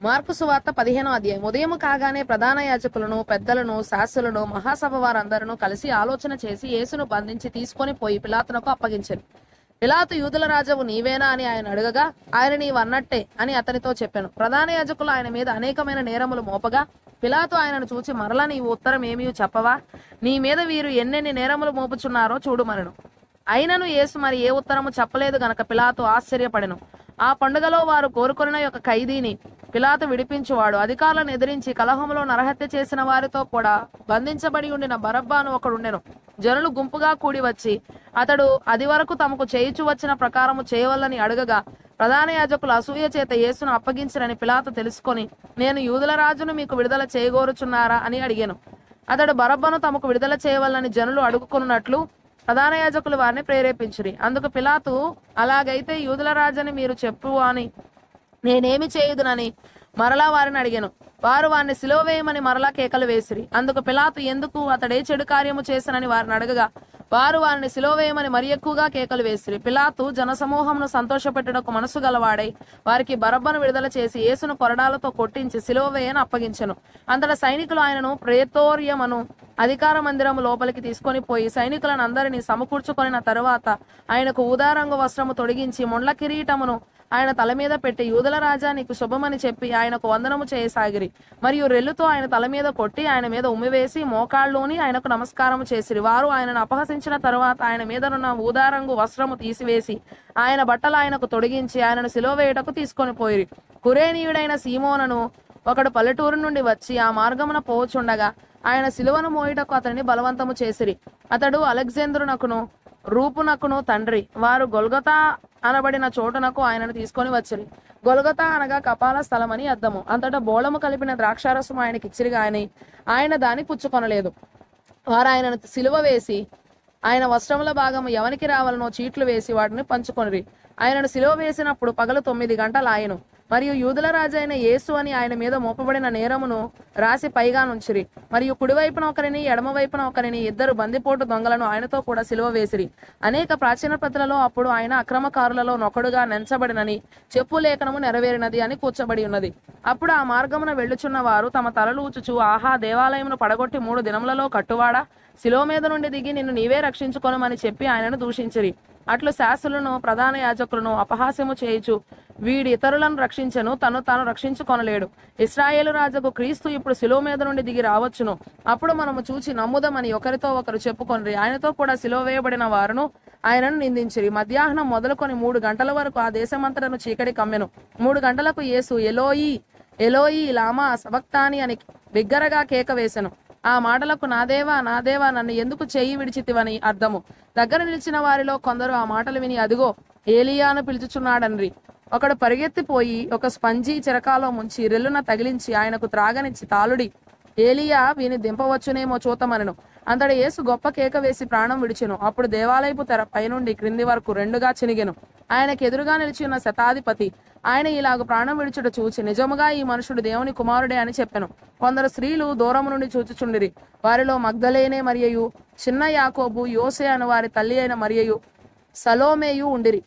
Mark సువార్త 15వ అధ్యాయం. ఉదయం కాగానే ప్రధాన యాజకులను, పెద్దలను, శాస్త్రులను, మహాసభ వారందరూ కలిసి ఆలోచన చేసి యేసును బంధించి తీసుకొని పోయి పిలాతునకు అప్పగించారు. పిలాతు, యూదుల రాజువు నీవేనా అని ఆయన అడగగా, ఆయన నీవన్నట్టే అని అతనితో చెప్పాను. ప్రధాన యాజకులు ఆయన మీద అనేకమైన నేరములు మోపగా, పిలాతు ఆయనను చూచి, మరలా నీవు ఉత్తరం ఏమీ చెప్పవా? నీ మీద వీరు ఎన్నెన్ని నేరములు మోపుచున్నారో చూడుమనెను. అయినను యేసు మరి ఏ ఉత్తరము చెప్పలేదు గనక పిలాతు ఆశ్చర్యపడెను. ఆ పండుగలో వారు కోరుకొనిన యొక్క ఖైదీని పిలాతు విడిపించువాడు. అధికారులను ఎదిరించి కలహములో నరహత్య చేసిన వారితో కూడా బంధించబడి ఉండిన బరబ్బాను ఒకడుండెను. జనులు గుంపుగా కూడి వచ్చి అతడు అది వరకు తమకు చేయుచు వచ్చిన ప్రకారము చేయవల్లని అడగగా, ప్రధాన యాజకులు అసూయ చేత యేసును అప్పగించరని పిలాతు తెలుసుకొని, నేను యూదుల రాజును మీకు విడుదల చేయగోరుచున్నారా అని అడిగాను. అతడు బరబ్బను తమకు విడుదల చేయవల్లని జనులు అడుగుకున్నట్లు ప్రధాన యాజకులు వారిని ప్రేరేపించిరి. అందుకు పిలాతు, అలాగైతే యూదుల రాజని మీరు చెప్పు అని నేనేమి చేయుదునని మరలా వారిని అడిగాను. వారు వారిని సిలువ వేయమని మరలా కేకలు వేసిరి. అందుకు పిలాతు, ఎందుకు అతడే చెడు కార్యము చేసనని వారిని అడగగా, వారు వారిని సిలువ వేయమని మరి ఎక్కువగా కేకలు వేసిరి. పిలాతు జనసమూహమును సంతోషపెట్టుటకు మనసు గలవాడై వారికి బరబ్బను విడుదల చేసి యేసును కొరడాలతో కొట్టించి సిలువ వేయని అప్పగించెను. అంతటా సైనికులు ఆయనను ప్రేతోర్యమను అధికార మందిరము లోపలికి తీసుకొని పోయి సైనికులను అందరినీ సమకూర్చుకొనిన తరువాత ఆయనకు ఊదారంగు వస్త్రము తొడిగించి ముండ్ల కిరీటమును ఆయన తల మీద పెట్టి, యూదుల రాజా నీకు శుభమని చెప్పి ఆయనకు వందనము చేయసాగిరి. మరియు రెల్లుతో ఆయన తల మీద కొట్టి ఆయన మీద ఉమ్మివేసి మోకాళ్ళలోని ఆయనకు నమస్కారము చేసిరి. వారు ఆయనను అపహసించిన తరువాత ఆయన మీదనున్న ఊదారంగు వస్త్రము తీసివేసి ఆయన బట్టలు ఆయనకు తొడిగించి ఆయనను సిలువ వేయుటకు తీసుకొని పోయిరి. కురేనీయుడైన సీమోనను ఒకడు పల్లెటూరు నుండి వచ్చి ఆ మార్గమున పోవచుండగా ఆయన సిలువను మోయుటకు అతనిని బలవంతము చేసిరి. అతడు అలెగ్జాంద్రునకును రూపునకును తండ్రి. వారు గొల్గొతా అనబడిన చోటునకు ఆయనను తీసుకొని వచ్చిరి. గొల్గొతా అనగా కపాల స్థలం అని అర్థము. అంతటా బోళము కలిపిన ద్రాక్షారసము ఆయనకి ఇచ్చిరి గాని ఆయన దాన్ని పుచ్చుకొనలేదు. వారు ఆయనను సిలువ వేసి ఆయన వస్త్రముల భాగము ఎవనికి రావాలనో చీట్లు వేసి వాటిని పంచుకొనిరి. ఆయనను సిలువ వేసినప్పుడు పగలు 9 గంటలు ఆయను. మరియు యూదుల రాజైన యేసు అని ఆయన మీద మోపబడిన నేరమును రాసి పైగా నుంచిరి. మరియు కుడివైపున ఒకరిని, ఎడమ వైపున ఒకరిని, 2 బందిపోటు దొంగలను ఆయనతో కూడా సిలువ వేసిరి. అనేక ప్రాచీన ప్రతులలో అప్పుడు ఆయన అక్రమకారులలో నొకడుగా నెంచబడినని చెప్పు లేఖనము నెరవేరినది అని కూర్చబడి ఉన్నది. అప్పుడు ఆ మార్గమున వెళ్ళుచున్న వారు తమ తలలు ఊచుచు, ఆహా, దేవాలయమును పడగొట్టి 3 దినములలో కట్టువాడా, శిలువ మీద నుండి దిగి నిన్ను నీవే రక్షించుకొనమని చెప్పి ఆయనను దూషించిరి. అట్లు శాస్త్రులను, ప్రధాన యాజకులను అపహాస్యము చేయుచు, వీడి ఇతరులను రక్షించను, తను తాను రక్షించుకొనలేడు. ఇశ్రాయేలు రాజుకు క్రీస్తు ఇప్పుడు శిలువ మీద నుండి దిగి రావచ్చును. అప్పుడు మనము చూచి నమ్ముదమని ఒకరితో ఒకరు చెప్పుకొనిరి. ఆయనతో కూడా సిలువ వేయబడిన వారును ఆయనను నిందించిరి. మధ్యాహ్నం మొదలుకొని 3 గంటల వరకు ఆ దేశమంతటను చీకటి కమ్మెను. 3 గంటలకు యేసు, ఎలోయి ఎలోయి లామా సబక్తాని అని బిగ్గరగా కేక వేసెను. ఆ మాటలకు, నా దేవా, నా దేవా, నన్ను ఎందుకు చెయ్యి విడిచితివని అర్థము. దగ్గర నిలిచిన వారిలో కొందరు ఆ మాటలు విని, అదిగో ఏలియాను పిలుచుచున్నాడన్రి. ఒకడు పరిగెత్తిపోయి ఒక స్పంజి చిరకాలో ముంచి రెల్లున తగిలించి ఆయనకు త్రాగనిచ్చి, తాలుడి, ఏలియా వీని దింపవచ్చునేమో చూతమనెను. అంతటి యేసు గొప్ప కేక వేసి ప్రాణం విడిచెను. అప్పుడు దేవాలయపు తెర పైనుండి క్రింది వరకు 2గా చినిగెను. ఆయనకు ఎదురుగా నిలిచి ఉన్న శతాధిపతి ఆయన ఇలాగ ప్రాణం విడిచుట చూచి, నిజముగా ఈ మనుషుడు దేవుని కుమారుడే అని చెప్పెను. కొందరు స్త్రీలు దూరము నుండి చూచుచుండిరి. వారిలో మగ్దలేనే మరియయు, చిన్న యాకోబు, యోసే అను వారి తల్లి అయిన మరియయు, సలోమేయు ఉండిరి.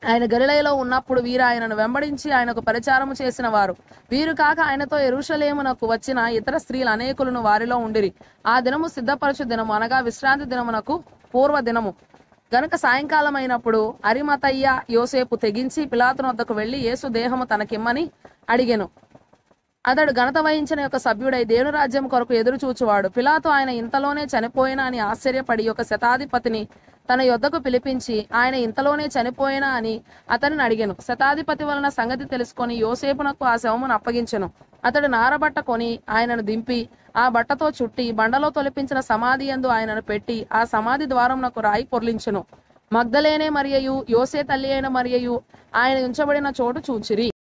ఆయన గలిలయలో ఉన్నప్పుడు వీరు ఆయనను వెంబడించి ఆయనకు పరిచారము చేసిన వారు. వీరు కాక ఆయనతో యెరూషలేమునకు వచ్చిన ఇతర స్త్రీలు అనేకులను వారిలో ఉండిరి. ఆ దినము సిద్ధపరచు దినము, అనగా విశ్రాంతి దినమునకు పూర్వ దినము గనుక సాయంకాలం అయినప్పుడు అరిమతయ్య యోసేపు తెగించి పిలాతును వద్దకు వెళ్లి యేసు దేహము తనకిమ్మని అడిగెను. అతడు ఘనత వహించిన యొక్క సభ్యుడై దేవుని రాజ్యం కొరకు ఎదురు చూచువాడు. పిలాతు ఆయన ఇంతలోనే చనిపోయినా అని ఆశ్చర్యపడి ఒక శతాధిపతిని తన యొద్దకు పిలిపించి, ఆయన ఇంతలోనే చనిపోయినా అని అతనిని అడిగెను. శతాధిపతి వలన సంగతి తెలుసుకొని యోసేపునకు ఆ శవమును అప్పగించెను. అతడు నారబట్ట కొని ఆయనను దింపి ఆ బట్టతో చుట్టి బండలో తొలిపించిన సమాధి యందు ఆయనను పెట్టి ఆ సమాధి ద్వారమునకు రాయి పొర్లించెను. మగ్దలేనే మరియయు, యోసే తల్లి అయిన మరియయు ఆయన ఉంచబడిన చోటు చూచిరి.